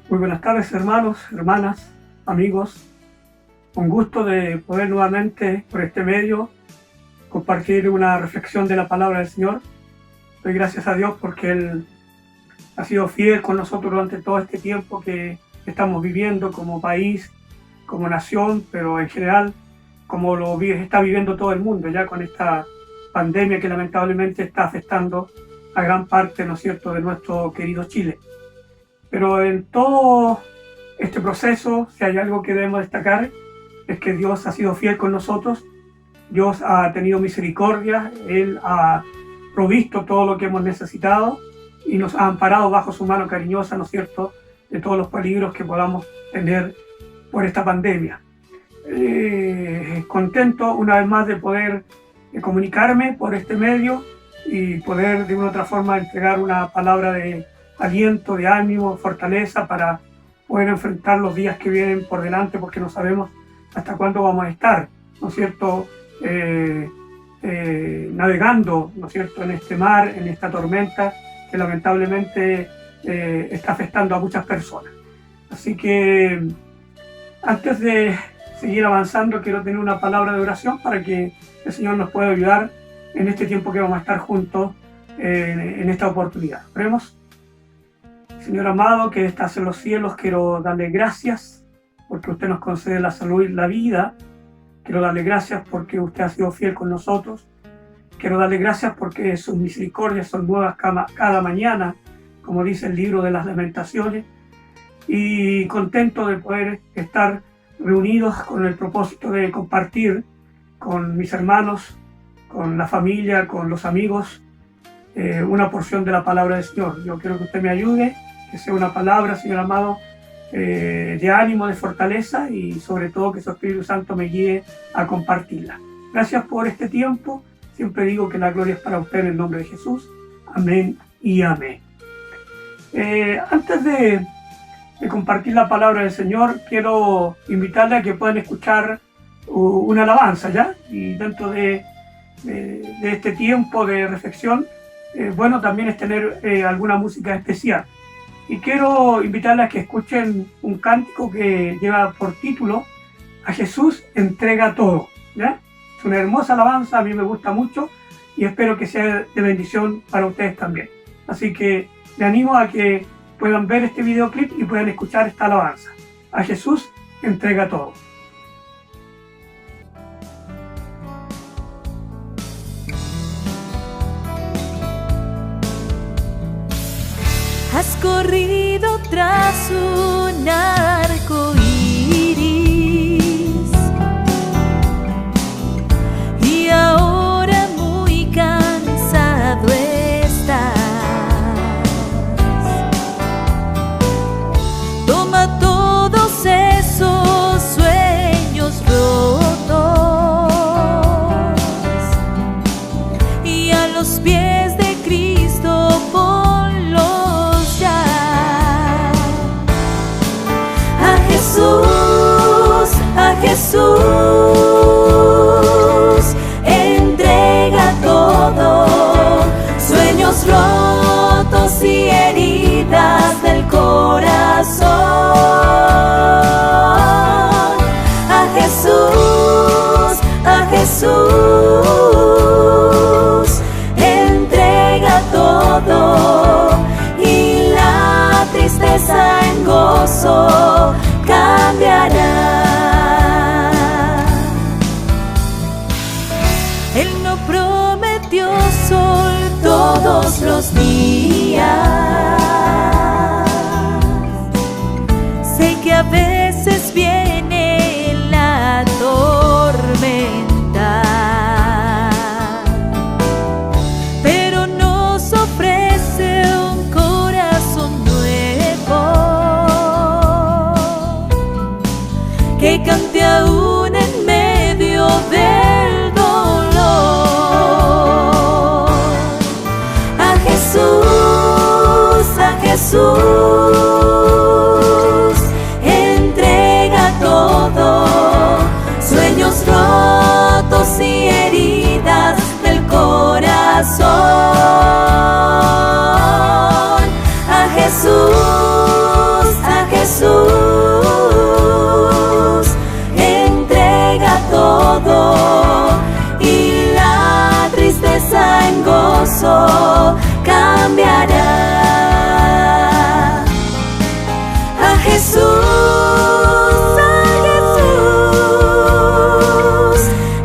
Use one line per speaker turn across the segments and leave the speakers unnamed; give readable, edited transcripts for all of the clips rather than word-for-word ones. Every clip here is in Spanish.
Muy buenas tardes, hermanos, hermanas, amigos. Un gusto de poder nuevamente por este medio compartir una reflexión de la palabra del Señor. Doy gracias a Dios porque Él ha sido fiel con nosotros durante todo este tiempo que estamos viviendo como país, como nación, pero en general como lo está viviendo todo el mundo ya con esta pandemia que lamentablemente está afectando a gran parte, ¿no es cierto?, de nuestro querido Chile. Pero en todo este proceso, si hay algo que debemos destacar, es que Dios ha sido fiel con nosotros. Dios ha tenido misericordia, Él ha provisto todo lo que hemos necesitado y nos ha amparado bajo su mano cariñosa, ¿no es cierto?, de todos los peligros que podamos tener por esta pandemia. Contento una vez más de poder comunicarme por este medio y poder de una u otra forma entregar una palabra de aliento, de ánimo, fortaleza para poder enfrentar los días que vienen por delante, porque no sabemos hasta cuándo vamos a estar, ¿no es cierto?, navegando, ¿no es cierto?, en este mar, en esta tormenta que lamentablemente está afectando a muchas personas. Así que antes de seguir avanzando, quiero tener una palabra de oración para que el Señor nos pueda ayudar en este tiempo que vamos a estar juntos en esta oportunidad. Oremos. Señor amado, que estás en los cielos, quiero darle gracias porque usted nos concede la salud y la vida. Quiero darle gracias porque usted ha sido fiel con nosotros. Quiero darle gracias porque sus misericordias son nuevas cada mañana, como dice el libro de las Lamentaciones. Y contento de poder estar reunidos con el propósito de compartir con mis hermanos, con la familia, con los amigos, una porción de la palabra del Señor. Yo quiero que usted me ayude, que sea una palabra, Señor amado, de ánimo, de fortaleza y sobre todo que su Espíritu Santo me guíe a compartirla. Gracias por este tiempo. Siempre digo que la gloria es para usted en el nombre de Jesús. Amén y amén. Antes de compartir la palabra del Señor, quiero invitarle a que puedan escuchar una alabanza, ¿ya? Y dentro de este tiempo de reflexión, bueno también es tener alguna música especial. Y quiero invitarles a que escuchen un cántico que lleva por título A Jesús entrega todo, ¿ya? Es una hermosa alabanza, a mí me gusta mucho y espero que sea de bendición para ustedes también. Así que les animo a que puedan ver este videoclip y puedan escuchar esta alabanza. A Jesús entrega todo.
Has corrido tras un arco iris y ahora muy cansado estás. Toma todos esos sueños rotos y a los pies de Cristo ponlos ya. A Jesús entrega todo, sueños rotos y heridas del corazón. A Jesús entrega todo y la tristeza en gozo cambiará. Él no prometió sol todos los días. Sé que a veces viene la tormenta, pero nos ofrece un corazón nuevo que cante aún en medio del dolor. A Jesús entrega todo. gozo cambiará. A Jesús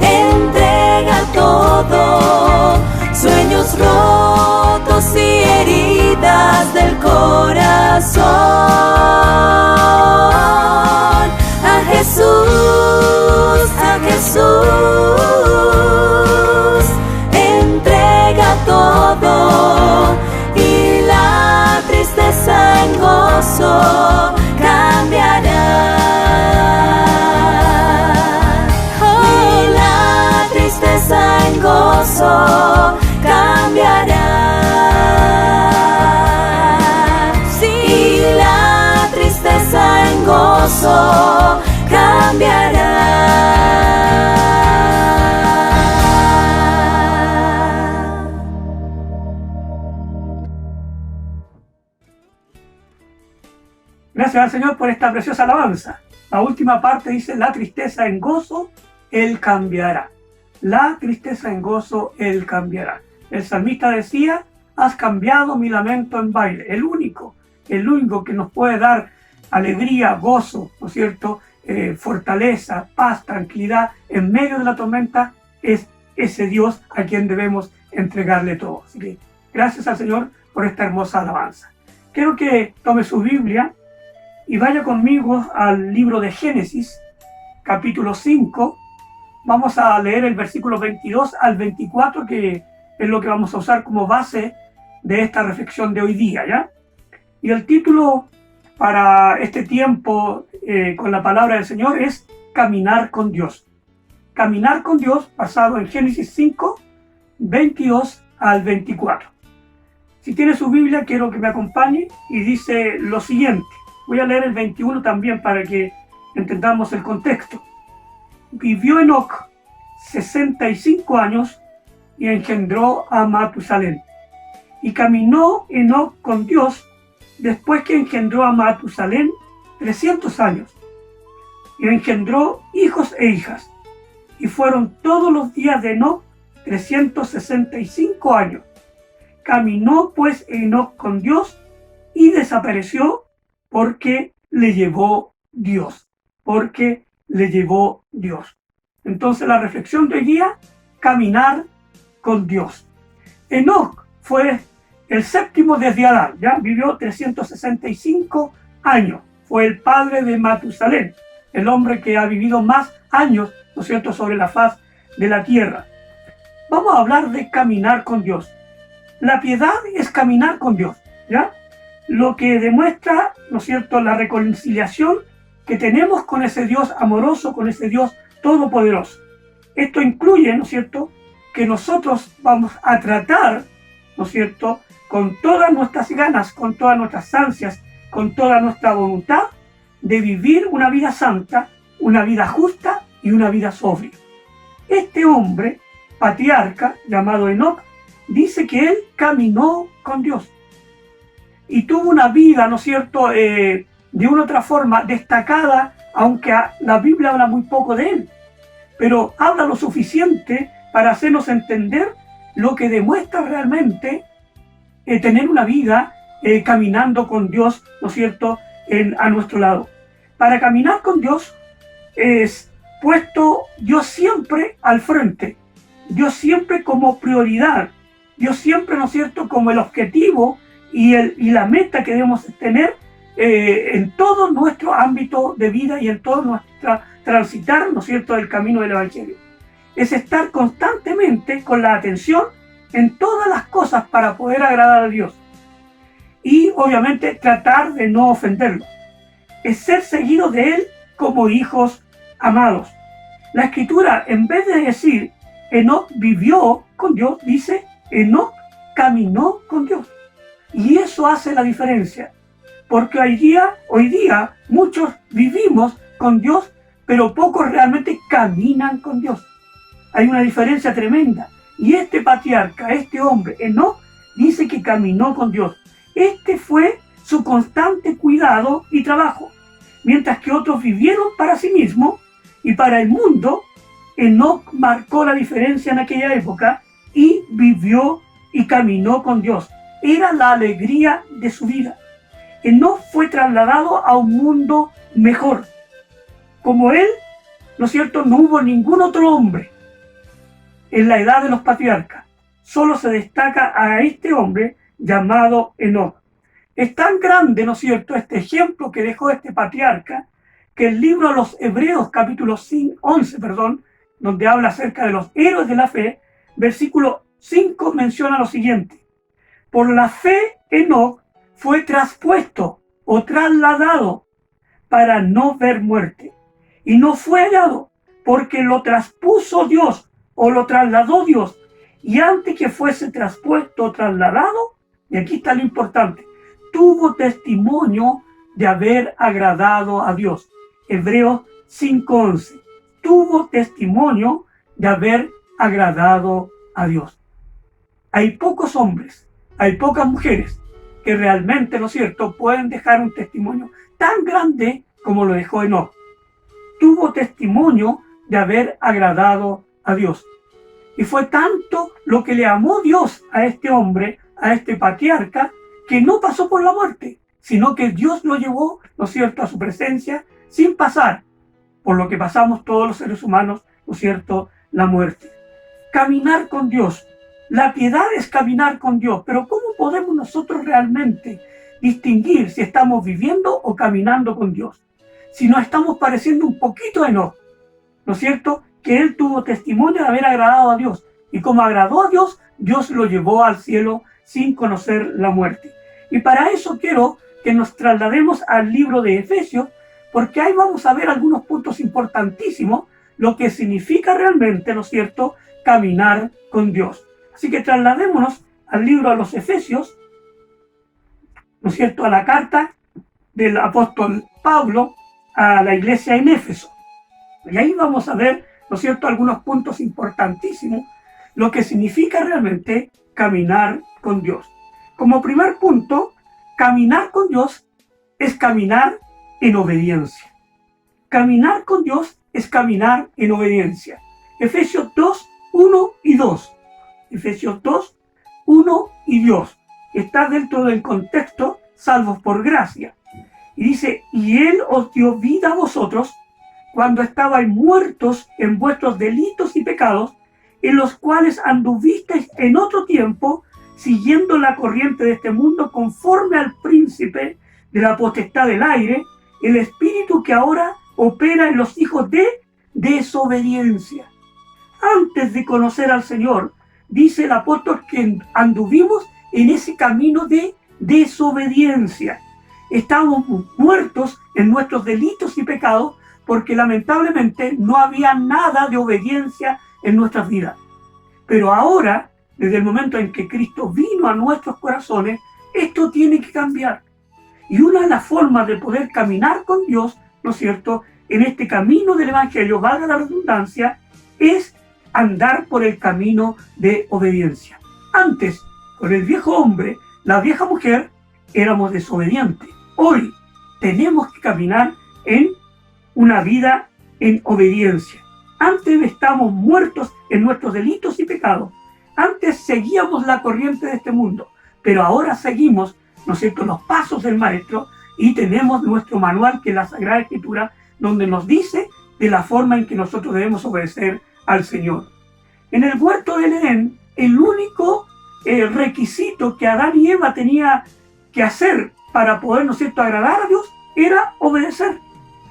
entrega todo, sueños rotos y heridas del corazón. A Jesús entrega todo y la tristeza en gozo cambiará. Y la tristeza en gozo cambiará. Sí, la tristeza en gozo cambiará.
Gracias al Señor por esta preciosa alabanza. La última parte dice, la tristeza en gozo, Él cambiará. La tristeza en gozo, Él cambiará. El salmista decía, has cambiado mi lamento en baile. El único que nos puede dar alegría, gozo, ¿no es cierto?, fortaleza, paz, tranquilidad en medio de la tormenta es ese Dios a quien debemos entregarle todo. Así que gracias al Señor por esta hermosa alabanza. Quiero que tome su Biblia y vaya conmigo al libro de Génesis, capítulo 5. Vamos a leer el versículo 22 al 24, que es lo que vamos a usar como base de esta reflexión de hoy día, ¿ya? Y el título para este tiempo con la palabra del Señor es Caminar con Dios. Caminar con Dios, basado en Génesis 5, 22 al 24. Si tiene su Biblia, quiero que me acompañe y dice lo siguiente. Voy a leer el 21 también para que entendamos el contexto. Vivió Enoc 65 años y engendró a Matusalén. Y caminó Enoc con Dios después que engendró a Matusalén 300 años. Y engendró hijos e hijas. Y fueron todos los días de Enoc 365 años. Caminó pues Enoc con Dios y desapareció porque le llevó Dios. Porque le llevó Dios. Entonces la reflexión de hoy día, caminar con Dios. Enoc fue el séptimo desde Adán, ya vivió 365 años. Fue el padre de Matusalén, el hombre que ha vivido más años, ¿no es cierto?, sobre la faz de la tierra. Vamos a hablar de caminar con Dios. La piedad es caminar con Dios, ¿ya? Lo que demuestra, ¿no es cierto?, la reconciliación que tenemos con ese Dios amoroso, con ese Dios todopoderoso. Esto incluye, ¿no es cierto?, que nosotros vamos a tratar, ¿no es cierto?, con todas nuestras ganas, con todas nuestras ansias, con toda nuestra voluntad, de vivir una vida santa, una vida justa y una vida sobria. Este hombre, patriarca, llamado Enoc, dice que él caminó con Dios. Y tuvo una vida, ¿no es cierto?, de una u otra forma destacada, aunque la Biblia habla muy poco de él, pero habla lo suficiente para hacernos entender lo que demuestra realmente tener una vida caminando con Dios, ¿no es cierto?, a nuestro lado. Para caminar con Dios es puesto Dios siempre al frente, Dios siempre como prioridad, Dios siempre, ¿no es cierto?, como el objetivo y la meta que debemos tener en todo nuestro ámbito de vida y en todo nuestro transitar, ¿no es cierto?, del camino del Evangelio. Es estar constantemente con la atención en todas las cosas para poder agradar a Dios. Y obviamente tratar de no ofenderlo. Es ser seguido de Él como hijos amados. La Escritura, en vez de decir Enoc vivió con Dios, dice Enoc caminó con Dios. Y eso hace la diferencia, porque hoy día muchos vivimos con Dios, pero pocos realmente caminan con Dios. Hay una diferencia tremenda. Y este patriarca, este hombre, Enoc, dice que caminó con Dios. Este fue su constante cuidado y trabajo. Mientras que otros vivieron para sí mismos y para el mundo, Enoc marcó la diferencia en aquella época y vivió y caminó con Dios. Era la alegría de su vida. Enoc fue trasladado a un mundo mejor. Como él, ¿no es cierto?, no hubo ningún otro hombre en la edad de los patriarcas. Solo se destaca a este hombre llamado Enoc. Es tan grande, ¿no es cierto?, este ejemplo que dejó este patriarca, que el libro de los Hebreos, capítulo 11, donde habla acerca de los héroes de la fe, versículo 5 menciona lo siguiente: por la fe Enoc fue traspuesto o trasladado para no ver muerte, y no fue hallado, porque lo traspuso Dios o lo trasladó Dios, y antes que fuese traspuesto o trasladado, y aquí está lo importante, tuvo testimonio de haber agradado a Dios. Hebreos 5:11. Tuvo testimonio de haber agradado a Dios. Hay pocos hombres, hay pocas mujeres que realmente, ¿no es cierto?, pueden dejar un testimonio tan grande como lo dejó Enoc. Tuvo testimonio de haber agradado a Dios. Y fue tanto lo que le amó Dios a este hombre, a este patriarca, que no pasó por la muerte, sino que Dios lo llevó, ¿no es cierto?, a su presencia sin pasar por lo que pasamos todos los seres humanos, ¿no es cierto?, la muerte. Caminar con Dios. La piedad es caminar con Dios, pero ¿cómo podemos nosotros realmente distinguir si estamos viviendo o caminando con Dios? Si nos estamos pareciendo un poquito a Enoc, ¿no es cierto?, que él tuvo testimonio de haber agradado a Dios, y como agradó a Dios, Dios lo llevó al cielo sin conocer la muerte. Y para eso quiero que nos traslademos al libro de Efesios, porque ahí vamos a ver algunos puntos importantísimos, lo que significa realmente, ¿no es cierto?, caminar con Dios. Así que trasladémonos al libro de los Efesios, ¿no es cierto?, a la carta del apóstol Pablo a la iglesia en Éfeso. Y ahí vamos a ver, ¿no es cierto?, algunos puntos importantísimos, lo que significa realmente caminar con Dios. Como primer punto, caminar con Dios es caminar en obediencia. Caminar con Dios es caminar en obediencia. Efesios 2, 1 y 2. Efesios 2, 1 y 2. Está dentro del contexto salvos por gracia. Y dice, y Él os dio vida a vosotros cuando estabais muertos en vuestros delitos y pecados, en los cuales anduvisteis en otro tiempo, siguiendo la corriente de este mundo, conforme al príncipe de la potestad del aire, el espíritu que ahora opera en los hijos de desobediencia. Antes de conocer al Señor, dice el apóstol que anduvimos en ese camino de desobediencia. Estábamos muertos en nuestros delitos y pecados porque lamentablemente no había nada de obediencia en nuestras vidas. Pero ahora, desde el momento en que Cristo vino a nuestros corazones, esto tiene que cambiar. Y una de las formas de poder caminar con Dios, ¿no es cierto?, en este camino del Evangelio, valga la redundancia, es andar por el camino de obediencia. Antes, con el viejo hombre, la vieja mujer, éramos desobedientes. Hoy tenemos que caminar en una vida en obediencia. Antes estábamos muertos en nuestros delitos y pecados. Antes seguíamos la corriente de este mundo, pero ahora seguimos, ¿no es cierto?, los pasos del Maestro, y tenemos nuestro manual, que es la Sagrada Escritura, donde nos dice de la forma en que nosotros debemos obedecer al Señor. En el huerto del Edén, el único requisito que Adán y Eva tenía que hacer para poder, ¿no es cierto?, agradar a Dios, era obedecer.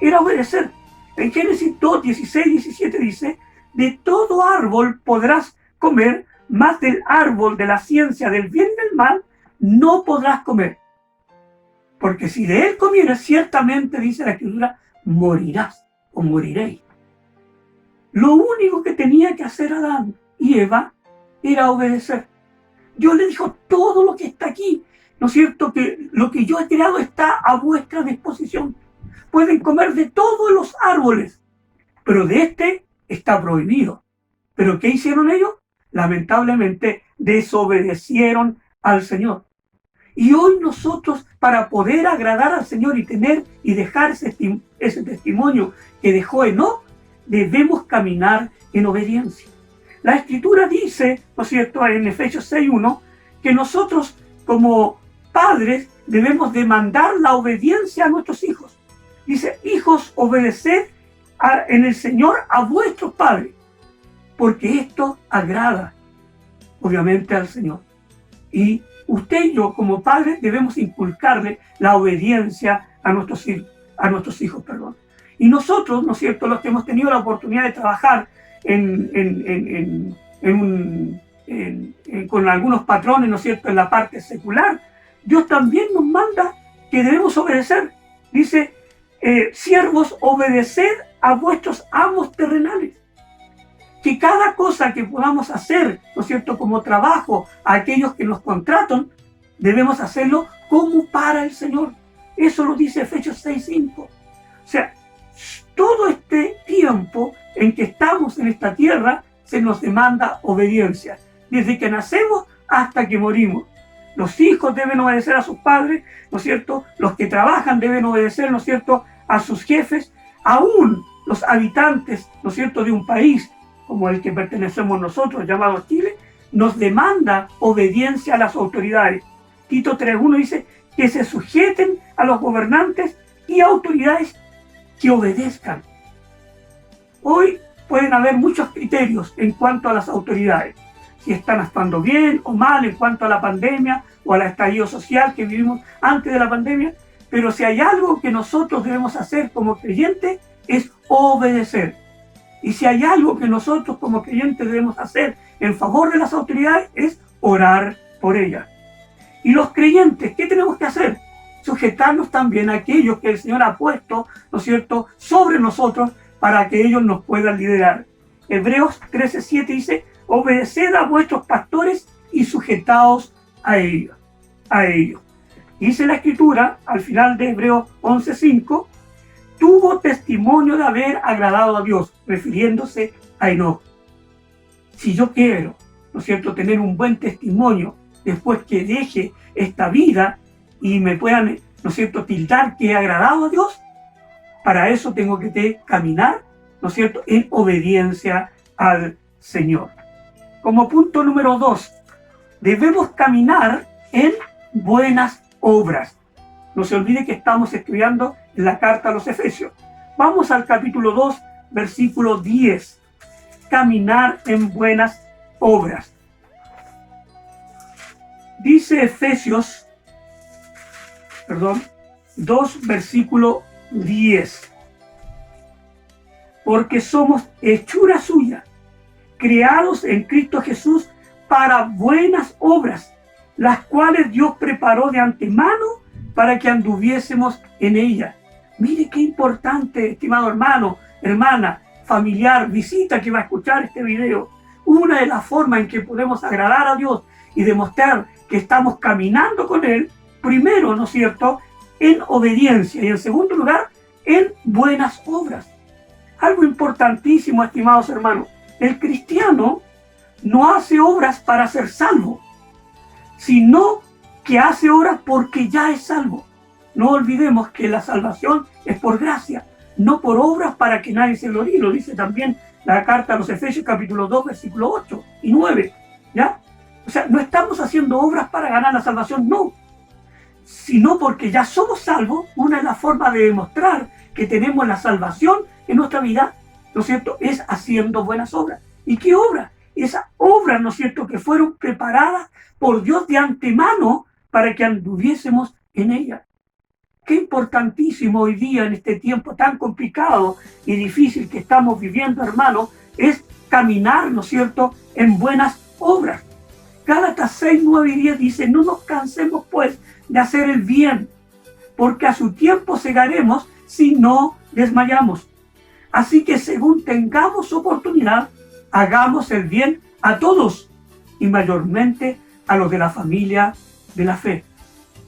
Era obedecer. En Génesis 2, 16, 17 dice, de todo árbol podrás comer, mas del árbol de la ciencia del bien y del mal no podrás comer. Porque si de él comieres, ciertamente, dice la Escritura, morirás o moriréis. Lo único que tenía que hacer Adán y Eva era obedecer. Dios le dijo, todo lo que está aquí, ¿no es cierto?, que lo que yo he creado está a vuestra disposición. Pueden comer de todos los árboles, pero de este está prohibido. ¿Pero qué hicieron ellos? Lamentablemente desobedecieron al Señor. Y hoy nosotros, para poder agradar al Señor y tener y dejar ese testimonio que dejó Enoc, debemos caminar en obediencia. La Escritura dice, ¿no es cierto?, en Efesios 6:1, que nosotros como padres debemos demandar la obediencia a nuestros hijos. Dice, hijos, obedeced en el Señor a vuestros padres, porque esto agrada, obviamente, al Señor. Y usted y yo, como padres, debemos inculcarle la obediencia a nuestros hijos. Y nosotros, ¿no es cierto?, los que hemos tenido la oportunidad de trabajar con algunos patrones, ¿no es cierto?, en la parte secular, Dios también nos manda que debemos obedecer. Dice, siervos, obedeced a vuestros amos terrenales. Que cada cosa que podamos hacer, ¿no es cierto?, como trabajo a aquellos que nos contratan, debemos hacerlo como para el Señor. Eso lo dice Efesios 6:5. O sea, todo este tiempo en que estamos en esta tierra, se nos demanda obediencia. Desde que nacemos hasta que morimos. Los hijos deben obedecer a sus padres, ¿no es cierto? Los que trabajan deben obedecer, ¿no es cierto?, a sus jefes. Aún los habitantes, ¿no es cierto?, de un país como el que pertenecemos nosotros, llamado Chile, nos demanda obediencia a las autoridades. Tito 3:1 dice que se sujeten a los gobernantes y autoridades que obedezcan. Hoy pueden haber muchos criterios en cuanto a las autoridades, si están actuando bien o mal en cuanto a la pandemia o al estallido social que vivimos antes de la pandemia, pero si hay algo que nosotros debemos hacer como creyentes es obedecer. Y si hay algo que nosotros como creyentes debemos hacer en favor de las autoridades es orar por ellas. Y los creyentes, ¿qué tenemos que hacer? Sujetarnos también a aquellos que el Señor ha puesto, ¿no es cierto?, sobre nosotros para que ellos nos puedan liderar. Hebreos 13:7 dice, obedeced a vuestros pastores y sujetaos a ellos. Dice la Escritura, al final de Hebreos 11:5, tuvo testimonio de haber agradado a Dios, refiriéndose a Enoc. Si yo quiero, ¿no es cierto?, tener un buen testimonio después que deje esta vida y me puedan, ¿no es cierto?, tildar que he agradado a Dios, para eso tengo que caminar, ¿no es cierto?, en obediencia al Señor. Como punto número 2, debemos caminar en buenas obras. No se olvide que estamos estudiando la carta a los Efesios. Vamos al capítulo 2, versículo 10. Caminar en buenas obras. Dice Efesios 2, versículo 10. Porque somos hechura suya, creados en Cristo Jesús para buenas obras, las cuales Dios preparó de antemano para que anduviésemos en ella. Mire qué importante, estimado hermano, hermana, familiar, visita que va a escuchar este video. Una de las formas en que podemos agradar a Dios y demostrar que estamos caminando con Él, primero, ¿no es cierto?, en obediencia y en segundo lugar, en buenas obras. Algo importantísimo, estimados hermanos, el cristiano no hace obras para ser salvo, sino que hace obras porque ya es salvo. No olvidemos que la salvación es por gracia, no por obras para que nadie se gloríe. Lo dice también la carta a los Efesios capítulo 2, versículo 8 y 9. ¿Ya? O sea, no estamos haciendo obras para ganar la salvación, no. Sino porque ya somos salvos. Una de las formas de demostrar que tenemos la salvación en nuestra vida, ¿no es cierto?, es haciendo buenas obras. ¿Y qué obras? Esas obras, ¿no es cierto?, que fueron preparadas por Dios de antemano para que anduviésemos en ellas. Qué importantísimo hoy día, en este tiempo tan complicado y difícil que estamos viviendo, hermano, es caminar, ¿no es cierto?, en buenas obras. Gálatas 6, 9 y 10 dice, no nos cansemos pues de hacer el bien, porque a su tiempo segaremos si no desmayamos. Así que según tengamos oportunidad, hagamos el bien a todos y mayormente a los de la familia de la fe.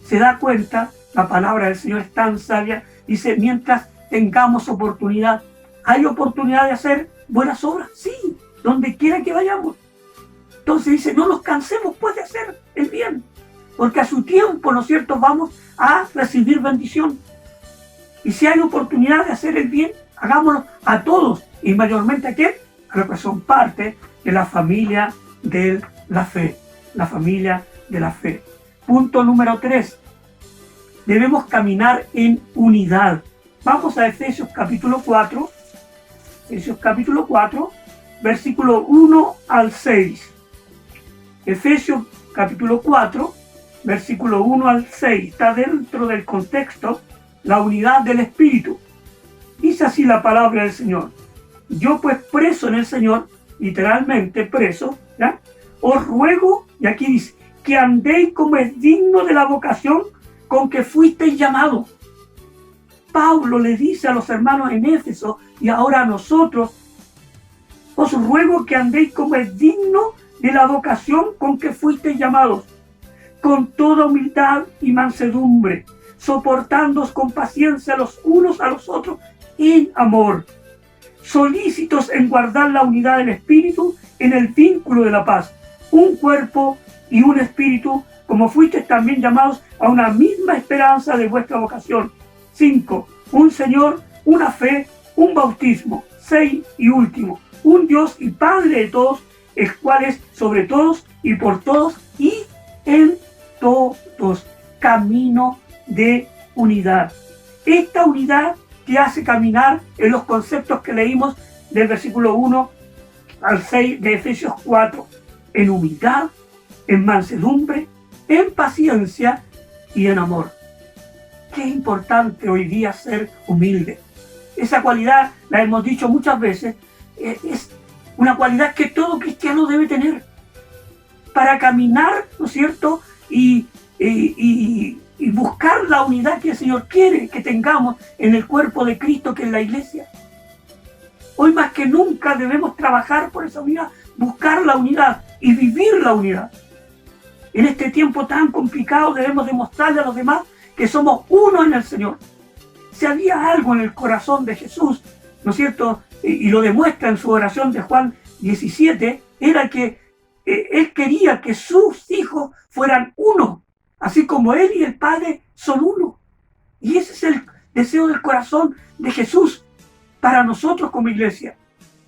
¿Se da cuenta? La palabra del Señor es tan sabia. Dice, mientras tengamos oportunidad. ¿Hay oportunidad de hacer buenas obras? Sí, donde quiera que vayamos. Entonces dice, no nos cansemos pues de hacer el bien, porque a su tiempo, ¿no es cierto?, vamos a recibir bendición. Y si hay oportunidad de hacer el bien, hagámoslo a todos, y mayormente a quién, a los que son parte de la familia de la fe, la familia de la fe. Punto número 3. Debemos caminar en unidad. Vamos a Efesios capítulo 4. Efesios capítulo 4, versículo 1 al 6. Efesios capítulo 4, versículo 1 al 6. Está dentro del contexto la unidad del Espíritu. Dice así la palabra del Señor. Yo pues preso en el Señor, literalmente preso, ¿ya? Os ruego, y aquí dice, que andéis como es digno de la vocación con que fuisteis llamados. Pablo le dice a los hermanos en Éfeso y ahora a nosotros, os ruego que andéis como es digno de la vocación con que fuisteis llamados, con toda humildad y mansedumbre, soportándoos con paciencia los unos a los otros en amor, solícitos en guardar la unidad del Espíritu en el vínculo de la paz, un cuerpo y un espíritu, como fuisteis también llamados a una misma esperanza de vuestra vocación. 5. Un Señor, una fe, un bautismo. 6. Y último, un Dios y Padre de todos, el cual es sobre todos y por todos y en todos. Camino de unidad. Esta unidad que hace caminar en los conceptos que leímos del versículo 1 al 6 de Efesios 4, en humildad, en mansedumbre, en paciencia y en amor. Qué importante hoy día ser humilde. Esa cualidad, la hemos dicho muchas veces, es una cualidad que todo cristiano debe tener para caminar, ¿no es cierto? Y buscar la unidad que el Señor quiere que tengamos en el cuerpo de Cristo, que es la iglesia. Hoy más que nunca debemos trabajar por esa unidad, buscar la unidad y vivir la unidad. En este tiempo tan complicado debemos demostrarle a los demás que somos uno en el Señor. Si había algo en el corazón de Jesús, ¿no es cierto? Y lo demuestra en su oración de Juan 17, era que Él quería que sus hijos fueran uno, así como Él y el Padre son uno. Y ese es el deseo del corazón de Jesús para nosotros como iglesia.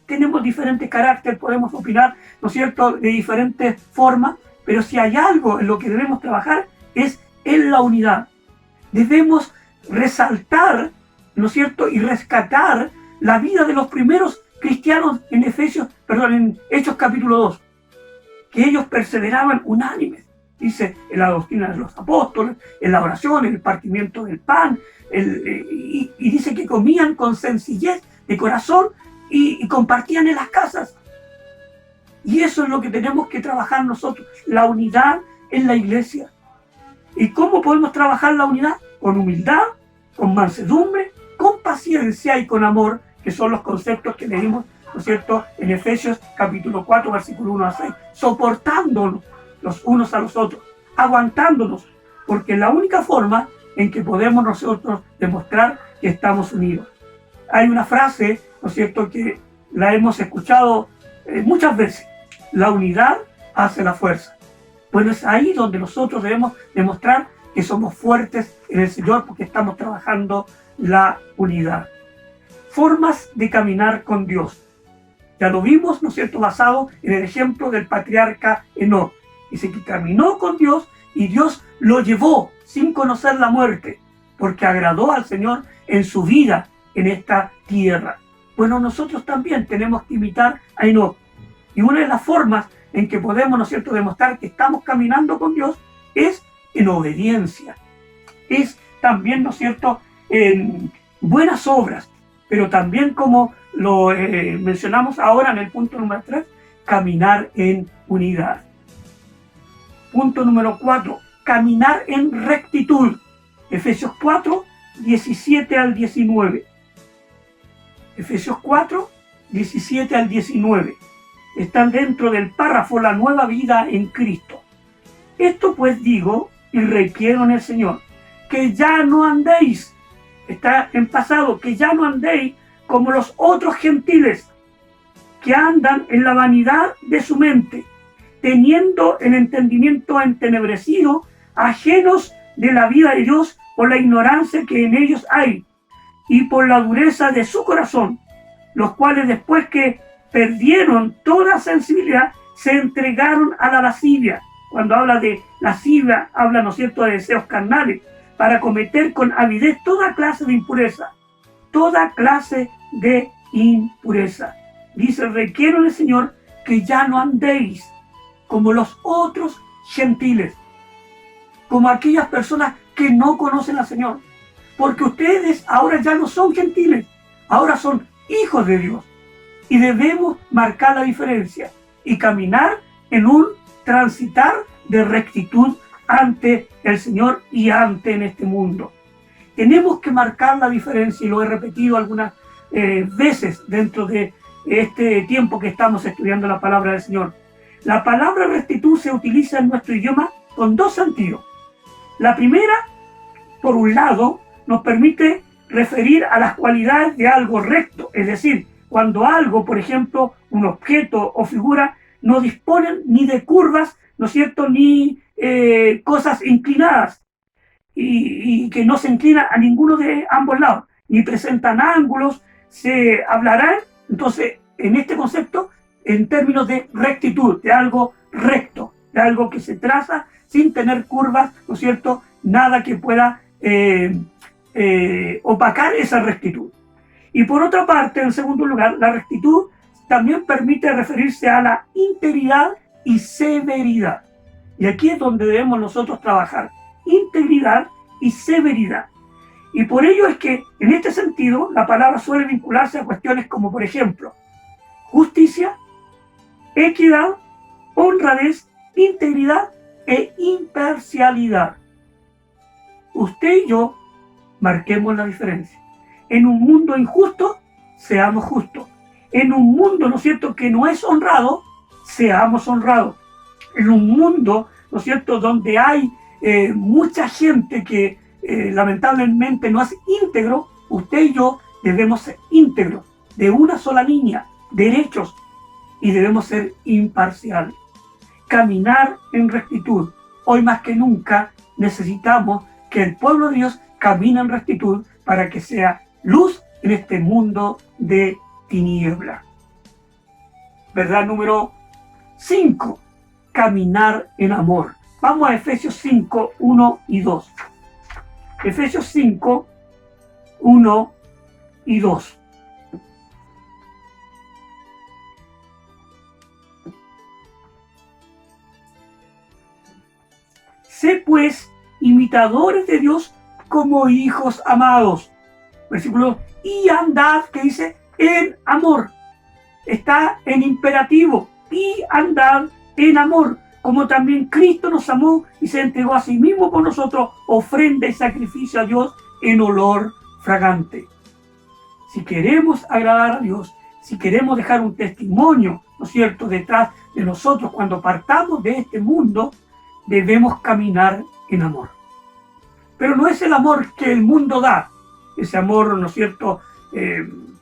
Tenemos diferentes caracteres, podemos opinar, ¿no es cierto?, de diferentes formas, pero si hay algo en lo que debemos trabajar es en la unidad. Debemos resaltar, ¿no es cierto?, y rescatar la vida de los primeros cristianos en en Hechos capítulo 2, que ellos perseveraban unánimes, dice, en la doctrina de los apóstoles, en la oración, en el partimiento del pan, y dice que comían con sencillez de corazón y compartían en las casas. Y eso es lo que tenemos que trabajar nosotros, la unidad en la iglesia. ¿Y cómo podemos trabajar la unidad? Con humildad, con mansedumbre, con paciencia y con amor, que son los conceptos que leímos, ¿no es cierto?, en Efesios capítulo 4, versículo 1 a 6, soportándonos los unos a los otros, aguantándonos, porque es la única forma en que podemos nosotros demostrar que estamos unidos. Hay una frase, ¿no es cierto?, que la hemos escuchado muchas veces: la unidad hace la fuerza. Bueno, es ahí donde nosotros debemos demostrar que somos fuertes en el Señor, porque estamos trabajando la unidad. Formas de caminar con Dios. Ya lo vimos, ¿no es cierto?, basado en el ejemplo del patriarca Enoc. Dice que caminó con Dios y Dios lo llevó sin conocer la muerte, porque agradó al Señor en su vida en esta tierra. Bueno, nosotros también tenemos que imitar a Enoc. Y una de las formas en que podemos, ¿no es cierto?, demostrar que estamos caminando con Dios es en obediencia. Es también, ¿no es cierto?, en buenas obras, pero también, como lo mencionamos ahora en el punto número 3, caminar en unidad. Punto número 4, caminar en rectitud. Efesios 4, 17 al 19. Efesios 4, 17 al 19. Están dentro del párrafo la nueva vida en Cristo. Esto pues digo y requiero en el Señor, que ya no andéis, está en pasado, que ya no andéis como los otros gentiles, que andan en la vanidad de su mente, teniendo el entendimiento entenebrecido, ajenos de la vida de Dios por la ignorancia que en ellos hay, y por la dureza de su corazón, los cuales después que perdieron toda sensibilidad, se entregaron a la lascivia, cuando habla de lascivia, habla, ¿no es cierto?, de deseos carnales, para cometer con avidez toda clase de impureza. Toda clase de impureza. Dice, requiero del Señor que ya no andéis como los otros gentiles, como aquellas personas que no conocen al Señor. Porque ustedes ahora ya no son gentiles, ahora son hijos de Dios. Y debemos marcar la diferencia y caminar en un transitar de rectitud ante el Señor y ante en este mundo. Tenemos que marcar la diferencia, y lo he repetido algunas veces dentro de este tiempo que estamos estudiando la palabra del Señor. La palabra rectitud se utiliza en nuestro idioma con dos sentidos. La primera, por un lado, nos permite referir a las cualidades de algo recto, es decir, cuando algo, por ejemplo, un objeto o figura, no disponen ni de curvas, ¿no es cierto?, ni cosas inclinadas, y que no se inclina a ninguno de ambos lados, ni presentan ángulos, se hablará, entonces, en este concepto, en términos de rectitud, de algo recto, de algo que se traza sin tener curvas, ¿no es cierto?, nada que pueda opacar esa rectitud. Y por otra parte, en segundo lugar, la rectitud también permite referirse a la integridad y severidad. Y aquí es donde debemos nosotros trabajar, integridad y severidad. Y por ello es que, en este sentido, la palabra suele vincularse a cuestiones como, por ejemplo, justicia, equidad, honradez, integridad e imparcialidad. Usted y yo marquemos la diferencia. En un mundo injusto, seamos justos. En un mundo, ¿no es cierto?, que no es honrado, seamos honrados. En un mundo, ¿no es cierto?, donde hay mucha gente que lamentablemente no es íntegro, usted y yo debemos ser íntegros, de una sola línea, derechos, y debemos ser imparciales. Caminar en rectitud. Hoy más que nunca necesitamos que el pueblo de Dios camine en rectitud para que sea luz en este mundo de tiniebla. Verdad número 5. Caminar en amor. Vamos a Efesios 5, 1 y 2. Efesios 5, 1 y 2. Sé pues imitadores de Dios como hijos amados. Versículo, y andad, que dice, en amor. Está en imperativo, y andad en amor, como también Cristo nos amó y se entregó a sí mismo por nosotros, ofrenda y sacrificio a Dios en olor fragante. Si queremos agradar a Dios, si queremos dejar un testimonio, ¿no es cierto?, detrás de nosotros cuando partamos de este mundo, debemos caminar en amor. Pero no es el amor que el mundo da, ese amor, ¿no es cierto?,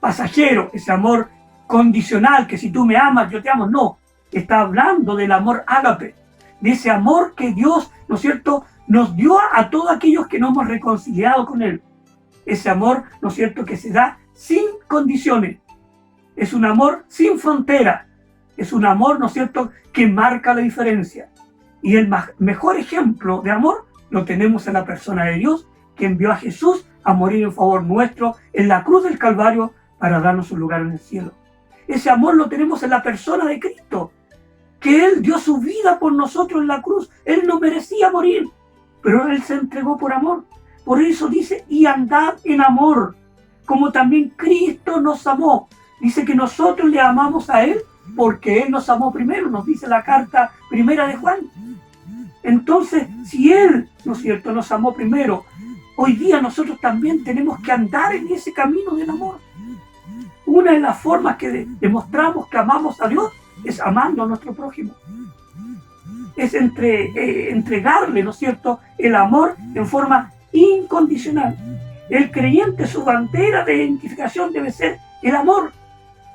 pasajero, ese amor condicional, que si tú me amas, yo te amo. No, está hablando del amor ágape, de ese amor que Dios, ¿no es cierto?, nos dio a todos aquellos que nos hemos reconciliado con Él. Ese amor, ¿no es cierto?, que se da sin condiciones. Es un amor sin frontera. Es un amor, ¿no es cierto?, que marca la diferencia. Y el mejor ejemplo de amor lo tenemos en la persona de Dios, que envió a Jesús a morir en favor nuestro en la cruz del Calvario para darnos un lugar en el cielo. Ese amor lo tenemos en la persona de Cristo, que Él dio su vida por nosotros en la cruz. Él no merecía morir, pero Él se entregó por amor. Por eso dice, y andad en amor, como también Cristo nos amó. Dice que nosotros le amamos a Él porque Él nos amó primero, nos dice la carta primera de Juan. Entonces, si Él, ¿no es cierto?, nos amó primero, hoy día nosotros también tenemos que andar en ese camino del amor. Una de las formas que demostramos que amamos a Dios es amando a nuestro prójimo. Es entregarle, ¿no es cierto?, el amor en forma incondicional. El creyente, su bandera de identificación debe ser el amor.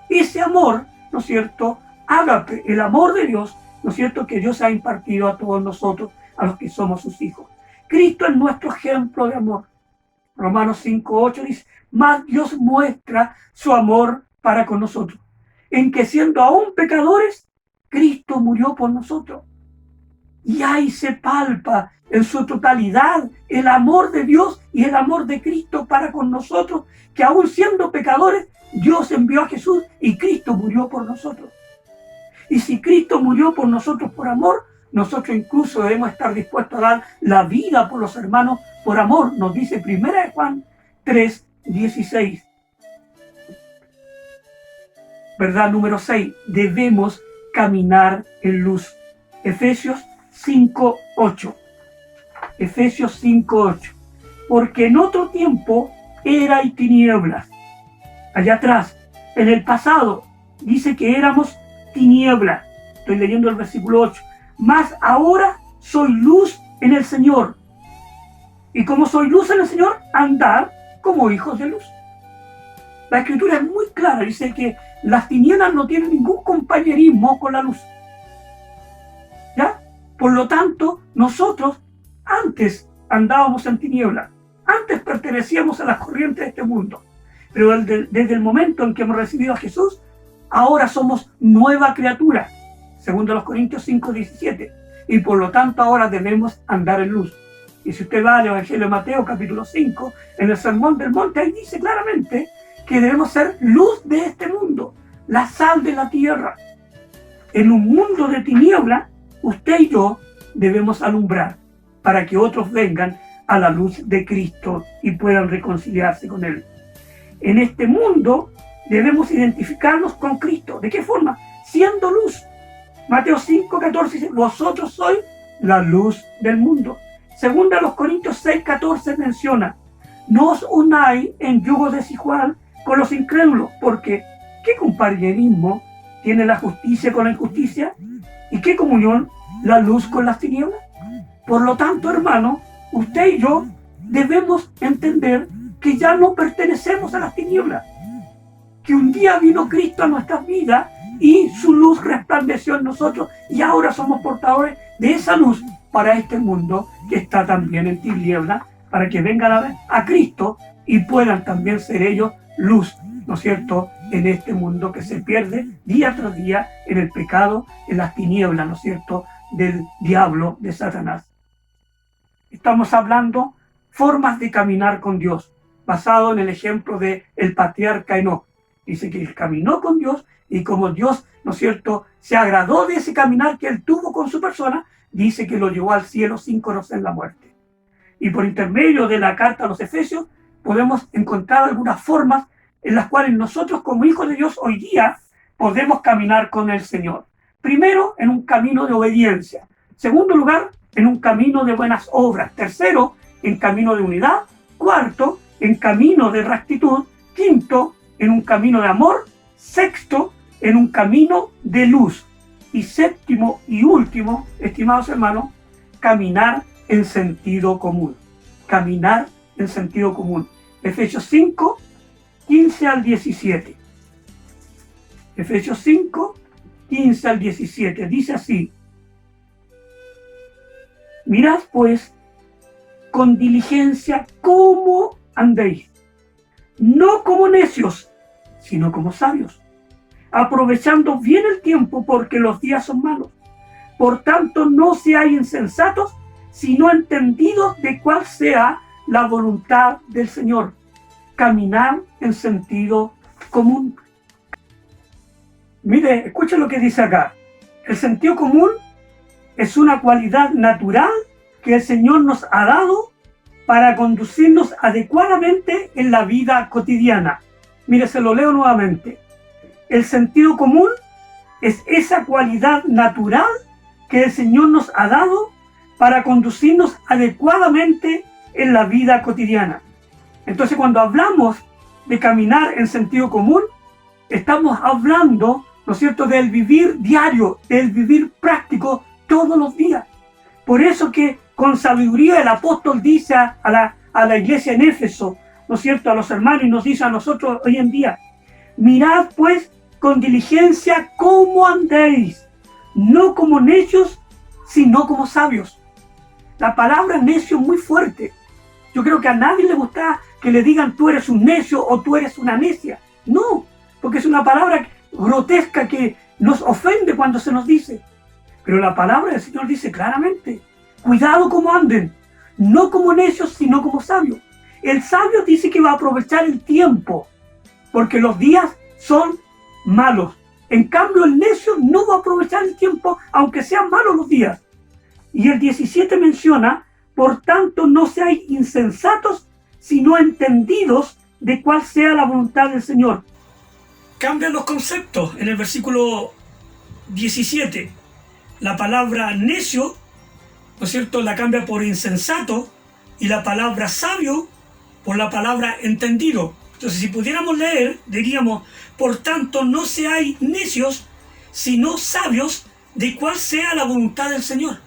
Ese amor, ¿no es cierto?, ágape, el amor de Dios, ¿no es cierto?, que Dios ha impartido a todos nosotros, a los que somos sus hijos. Cristo es nuestro ejemplo de amor. Romanos 5:8 dice, mas Dios muestra su amor para con nosotros, en que siendo aún pecadores, Cristo murió por nosotros. Y ahí se palpa en su totalidad el amor de Dios y el amor de Cristo para con nosotros, que aún siendo pecadores, Dios envió a Jesús y Cristo murió por nosotros. Y si Cristo murió por nosotros por amor, nosotros incluso debemos estar dispuestos a dar la vida por los hermanos por amor. Nos dice 1 Juan 3:16. Verdad número 6. Debemos caminar en luz. Efesios 5:8. Efesios 5:8. Porque en otro tiempo erais tinieblas. Allá atrás, en el pasado, dice que éramos tinieblas. Estoy leyendo el versículo 8. Mas ahora soy luz en el Señor. Y como soy luz en el Señor, andad como hijos de luz. La Escritura es muy clara. Dice que las tinieblas no tienen ningún compañerismo con la luz. ¿Ya? Por lo tanto, nosotros antes andábamos en tinieblas. Antes pertenecíamos a las corrientes de este mundo. Pero desde el momento en que hemos recibido a Jesús, ahora somos nueva criatura. Segundo los Corintios 5:17. Y por lo tanto ahora debemos andar en luz. Y si usted va al Evangelio de Mateo capítulo 5, en el Sermón del Monte, ahí dice claramente que debemos ser luz de este mundo, la sal de la tierra. En un mundo de tiniebla, usted y yo debemos alumbrar para que otros vengan a la luz de Cristo y puedan reconciliarse con Él. En este mundo debemos identificarnos con Cristo. ¿De qué forma? Siendo luz. Mateo 5:14 dice, vosotros sois la luz del mundo. Segunda a los Corintios 6:14 menciona, no os unáis en yugo desigual con los incrédulos, porque ¿qué compañerismo tiene la justicia con la injusticia? ¿Y qué comunión la luz con las tinieblas? Por lo tanto, hermano, usted y yo debemos entender que ya no pertenecemos a las tinieblas, que un día vino Cristo a nuestras vidas y su luz resplandeció en nosotros y ahora somos portadores de esa luz para este mundo que está también en tinieblas, para que vengan a ver a Cristo y puedan también ser ellos luz, ¿no es cierto?, en este mundo que se pierde día tras día en el pecado, en las tinieblas, ¿no es cierto?, del diablo, de Satanás. Estamos hablando formas de caminar con Dios, basado en el ejemplo del patriarca Enoc. Dice que él caminó con Dios y como Dios, ¿no es cierto?, se agradó de ese caminar que él tuvo con su persona, dice que lo llevó al cielo sin conocer la muerte. Y por intermedio de la carta a los Efesios podemos encontrar algunas formas en las cuales nosotros como hijos de Dios hoy día podemos caminar con el Señor. Primero, en un camino de obediencia. Segundo lugar, en un camino de buenas obras. Tercero, en camino de unidad. Cuarto, en camino de rectitud. Quinto, en un camino de amor. Sexto, en un camino de luz. Y séptimo y último, estimados hermanos, caminar en sentido común. Caminar en sentido común. Efesios 5, 15 al 17. Efesios 5, 15 al 17. Dice así. Mirad pues con diligencia cómo andéis, no como necios, sino como sabios, aprovechando bien el tiempo porque los días son malos. Por tanto, no seáis insensatos, sino entendidos de cuál sea la voluntad del Señor. Caminar en sentido común. Mire, escuchen lo que dice acá. El sentido común es una cualidad natural que el Señor nos ha dado para conducirnos adecuadamente en la vida cotidiana. Mire, se lo leo nuevamente. El sentido común es esa cualidad natural que el Señor nos ha dado para conducirnos adecuadamente en la vida cotidiana. Entonces, cuando hablamos de caminar en sentido común, estamos hablando, ¿no es cierto?, del vivir diario, del vivir práctico todos los días. Por eso que con sabiduría el apóstol dice a la iglesia en Éfeso, ¿no es cierto?, a los hermanos, y nos dice a nosotros hoy en día, mirad pues con diligencia cómo andéis, no como necios, sino como sabios. La palabra necio es muy fuerte. Yo creo que a nadie le gusta que le digan tú eres un necio o tú eres una necia. No, porque es una palabra grotesca que nos ofende cuando se nos dice. Pero la palabra del Señor dice claramente, cuidado como anden, no como necios, sino como sabios. El sabio dice que va a aprovechar el tiempo, porque los días son malos. En cambio, el necio no va a aprovechar el tiempo, aunque sean malos los días. Y el 17 menciona, por tanto, no seáis insensatos, sino entendidos de cuál sea la voluntad del Señor. Cambian los conceptos en el versículo 17. La palabra necio, ¿no es cierto?, la cambia por insensato, y la palabra sabio por la palabra entendido. Entonces, si pudiéramos leer, diríamos, por tanto, no seáis necios, sino sabios de cuál sea la voluntad del Señor.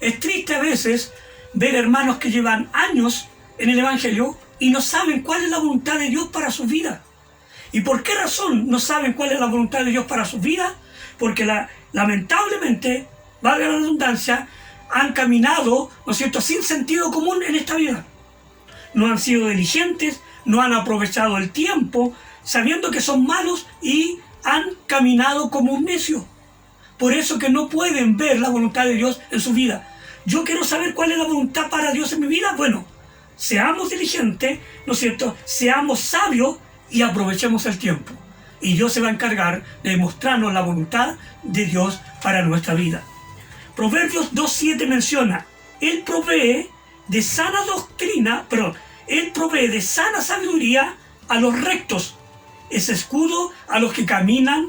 Es triste a veces ver hermanos que llevan años en el Evangelio y no saben cuál es la voluntad de Dios para sus vidas. ¿Y por qué razón no saben cuál es la voluntad de Dios para sus vidas? Porque lamentablemente, valga la redundancia, han caminado, ¿no es cierto?, sin sentido común en esta vida. No han sido diligentes, no han aprovechado el tiempo, sabiendo que son malos, y han caminado como un necio. Por eso que no pueden ver la voluntad de Dios en su vida. Yo quiero saber cuál es la voluntad para Dios en mi vida. Bueno, seamos diligentes, ¿no es cierto?, seamos sabios y aprovechemos el tiempo. Y Dios se va a encargar de mostrarnos la voluntad de Dios para nuestra vida. Proverbios 2:7 menciona, Él provee de sana doctrina, Él provee de sana sabiduría a los rectos, es escudo a los que caminan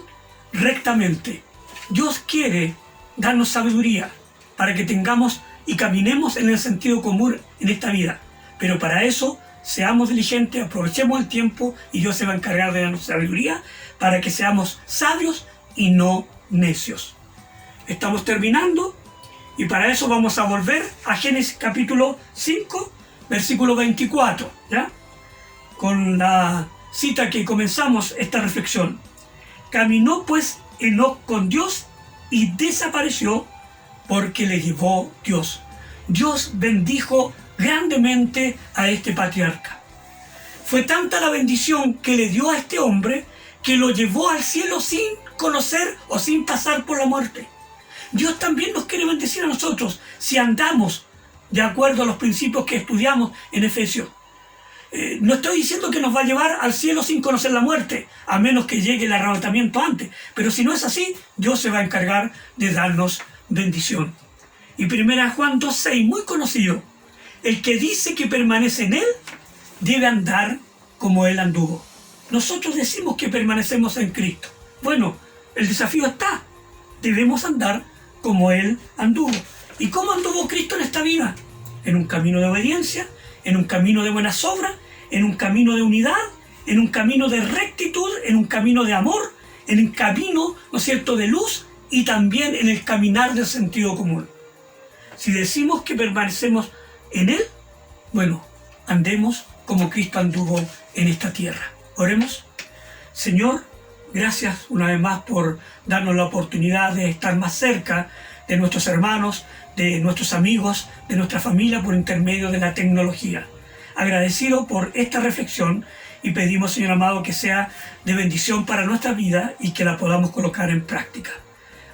rectamente. Dios quiere darnos sabiduría para que tengamos y caminemos en el sentido común en esta vida. Pero para eso, seamos diligentes, aprovechemos el tiempo, y Dios se va a encargar de darnos sabiduría para que seamos sabios y no necios. Estamos terminando, y para eso vamos a volver a Génesis capítulo 5, versículo 24, ¿ya? Con la cita que comenzamos esta reflexión. Caminó pues Enoc con Dios y desapareció porque le llevó Dios. Dios bendijo grandemente a este patriarca. Fue tanta la bendición que le dio a este hombre que lo llevó al cielo sin conocer o sin pasar por la muerte. Dios también nos quiere bendecir a nosotros si andamos de acuerdo a los principios que estudiamos en Efesios. No estoy diciendo que nos va a llevar al cielo sin conocer la muerte, a menos que llegue el arrebatamiento antes. Pero si no es así, Dios se va a encargar de darnos bendición. Y 1 Juan 2:6, muy conocido. El que dice que permanece en Él, debe andar como Él anduvo. Nosotros decimos que permanecemos en Cristo. Bueno, el desafío está. Debemos andar como Él anduvo. ¿Y cómo anduvo Cristo en esta vida? En un camino de obediencia, en un camino de buenas obras, en un camino de unidad, en un camino de rectitud, en un camino de amor, en el camino, ¿no es cierto?, de luz, y también en el caminar del sentido común. Si decimos que permanecemos en Él, bueno, andemos como Cristo anduvo en esta tierra. Oremos. Señor, gracias una vez más por darnos la oportunidad de estar más cerca de nuestros hermanos, de nuestros amigos, de nuestra familia por intermedio de la tecnología. Agradecido por esta reflexión, y pedimos, Señor amado, que sea de bendición para nuestra vida y que la podamos colocar en práctica.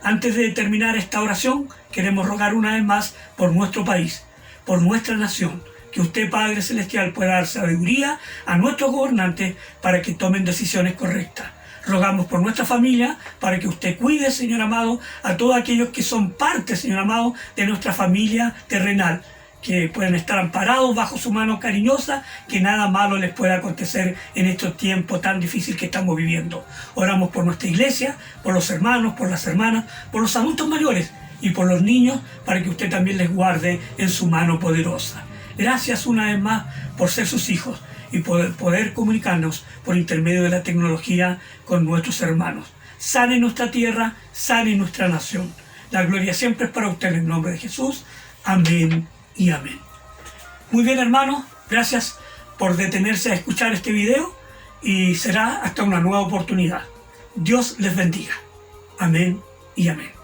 Antes de terminar esta oración, queremos rogar una vez más por nuestro país, por nuestra nación, que usted, Padre Celestial, pueda dar sabiduría a nuestros gobernantes para que tomen decisiones correctas. Rogamos por nuestra familia para que usted cuide, Señor amado, a todos aquellos que son parte, Señor amado, de nuestra familia terrenal, que puedan estar amparados bajo su mano cariñosa, que nada malo les pueda acontecer en estos tiempos tan difíciles que estamos viviendo. Oramos por nuestra iglesia, por los hermanos, por las hermanas, por los adultos mayores y por los niños, para que usted también les guarde en su mano poderosa. Gracias una vez más por ser sus hijos y poder comunicarnos por intermedio de la tecnología con nuestros hermanos. Sane nuestra tierra, sane nuestra nación. La gloria siempre es para usted, en el nombre de Jesús. Amén y amén. Muy bien, hermanos, gracias por detenerse a escuchar este video, y será hasta una nueva oportunidad. Dios les bendiga. Amén y amén.